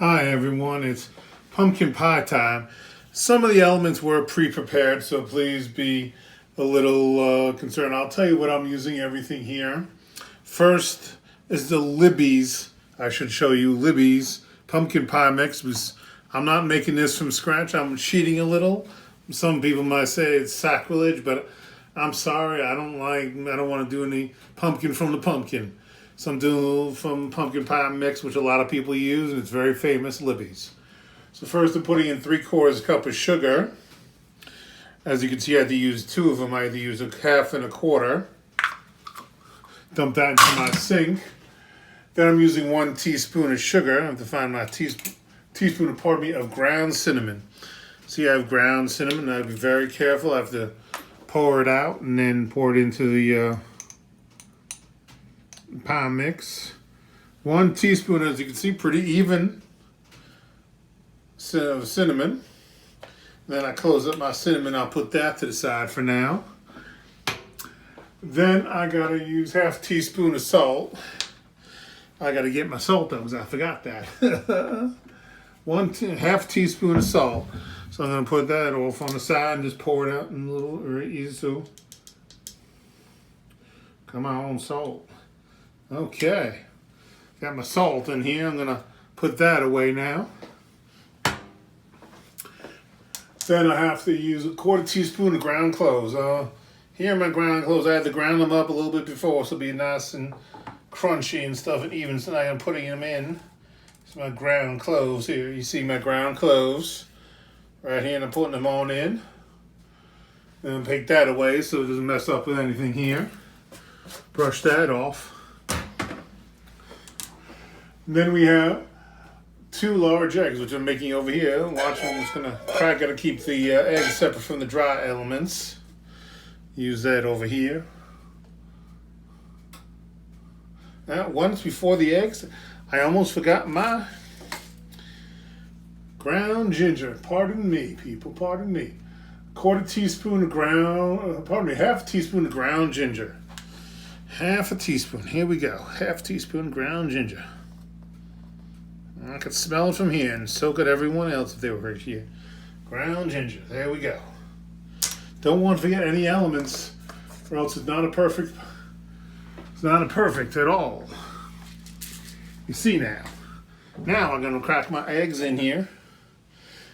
Hi everyone, it's pumpkin pie time. Some of the elements were pre-prepared, so please be a little concerned. I'll tell you what I'm using everything here. First is the Libby's. I should show you Libby's pumpkin pie mix. I'm not making this from scratch. I'm cheating a little. Some people might say it's sacrilege, but I'm sorry. I don't want to do any pumpkin from the pumpkin. So I'm doing a little from pumpkin pie mix, which a lot of people use, and it's very famous, Libby's. So first I'm putting in 3/4 cup of sugar. As you can see, I had to use two of them. I had to use a half and a quarter. Dump that into my sink. Then I'm using 1 teaspoon of sugar. I have to find my teaspoon of ground cinnamon. See, I have ground cinnamon. I have to be very careful. I have to pour it out and then pour it into the pie mix. 1 teaspoon, as you can see, pretty even of cinnamon. Then I close up my cinnamon. I'll put that to the side for now. Then I gotta use half teaspoon of salt. I gotta get my salt up because I forgot that. Half teaspoon of salt. So I'm gonna put that off on the side and just pour it out in a little, or easy so. Come on, salt. Okay, got my salt in here. I'm gonna put that away now. Then I have to use 1/4 teaspoon of ground cloves. Here are my ground cloves. I had to ground them up a little bit before, so it'll be nice and crunchy and stuff and even. So now I'm putting them in. So my ground cloves here. You see my ground cloves right here, and I'm putting them on in. And take that away so it doesn't mess up with anything here. Brush that off. Then we have 2 large eggs, which I'm making over here. Watch, I'm just gonna crack. Gotta keep the eggs separate from the dry elements. Use that over here. Now, once before the eggs, I almost forgot my ground ginger. Pardon me, people. Pardon me. 1/4 teaspoon of half a teaspoon of ground ginger. Half a teaspoon. Here we go. Half teaspoon ground ginger. I could smell it from here, and so could everyone else if they were right here. Ground ginger. There we go. Don't want to forget any elements, or else it's not a perfect. It's not a perfect at all. You see now. Now I'm gonna crack my eggs in here.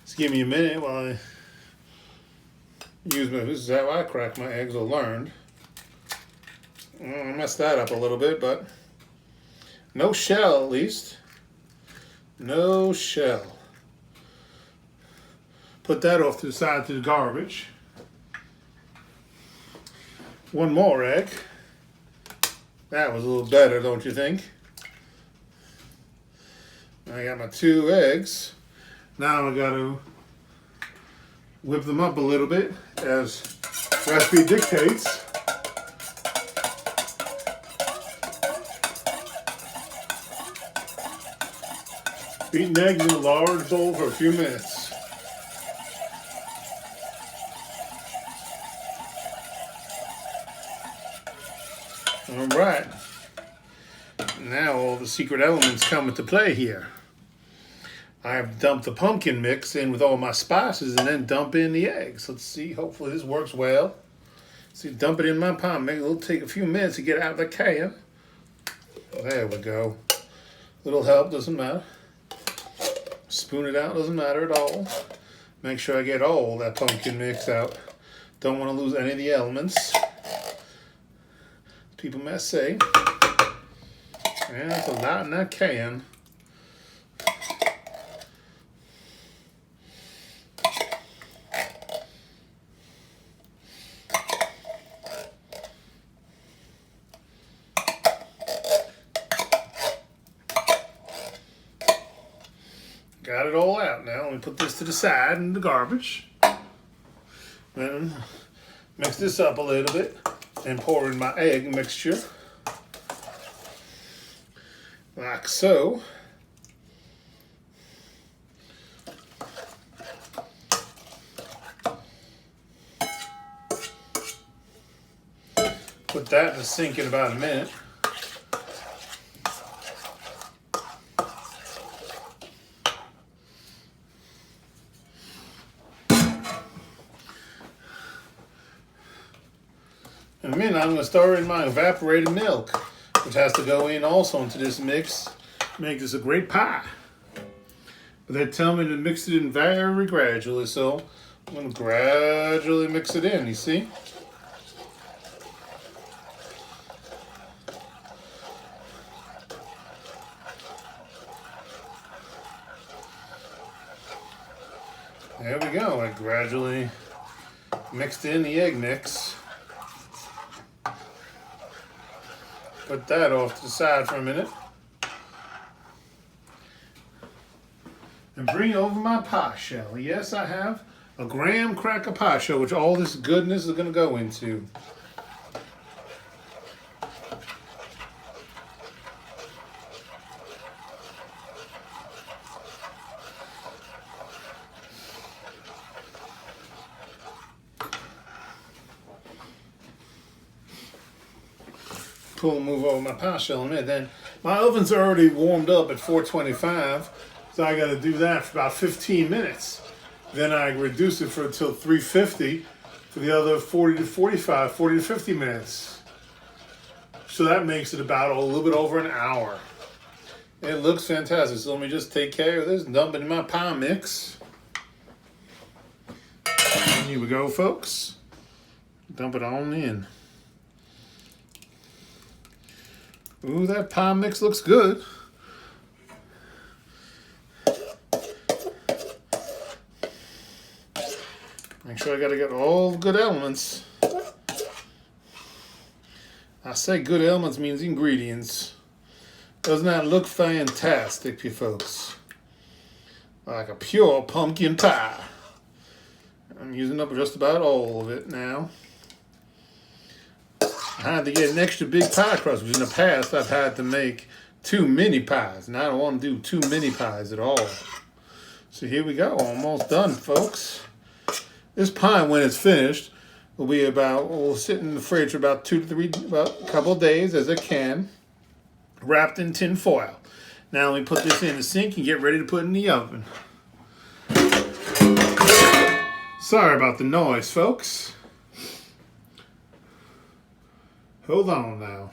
Just give me a minute while I use my. This is how I crack my eggs. I learned. I messed that up a little bit, but no shell at least. No shell. Put that off to the side to the garbage. 1 more egg. That was a little better, don't you think? I got my 2 eggs. Now I got to whip them up a little bit as recipe dictates. Beaten eggs in a large bowl for a few minutes. All right. Now all the secret elements come into play here. I have dumped the pumpkin mix in with all my spices and then dump in the eggs. Let's see. Hopefully this works well. See, dump it in my pie mix. It'll take a few minutes to get out of the can. There we go. Little help, doesn't matter. Spoon it out, doesn't matter at all. Make sure I get all that pumpkin mix out. Don't want to lose any of the elements. People might say, yeah, that's a lot in that can. Got it all out now. Let me put this to the side in the garbage. Then mix this up a little bit and pour in my egg mixture. Like so. Put that in the sink in about a minute. In a minute, I'm going to stir in my evaporated milk, which has to go in also into this mix. Make this a great pie. But they tell me to mix it in very gradually, so I'm going to gradually mix it in, you see? There we go. I gradually mixed in the egg mix. Put that off to the side for a minute. And bring over my pie shell. Yes, I have a graham cracker pie shell, which all this goodness is going to go into. Move over my pie shell in a minute. Then my oven's already warmed up at 425, so I got to do that for about 15 minutes. Then I reduce it until 350 for the other 40 to 50 minutes. So that makes it about a little bit over an hour. It looks fantastic. So let me just take care of this, dump it in my pie mix. And here we go, folks. Dump it on in. Ooh, that pie mix looks good. Make sure I gotta get all the good elements. I say good elements means ingredients. Doesn't that look fantastic, you folks? Like a pure pumpkin pie. I'm using up just about all of it now. I had to get an extra big pie crust, because in the past I've had to make too many pies, and I don't want to do too many pies at all. So here we go, almost done, folks. This pie, when it's finished, will sit in the fridge for about about a couple of days as it can, wrapped in tin foil. Now let me put this in the sink and get ready to put it in the oven. Sorry about the noise, folks. Hold on now.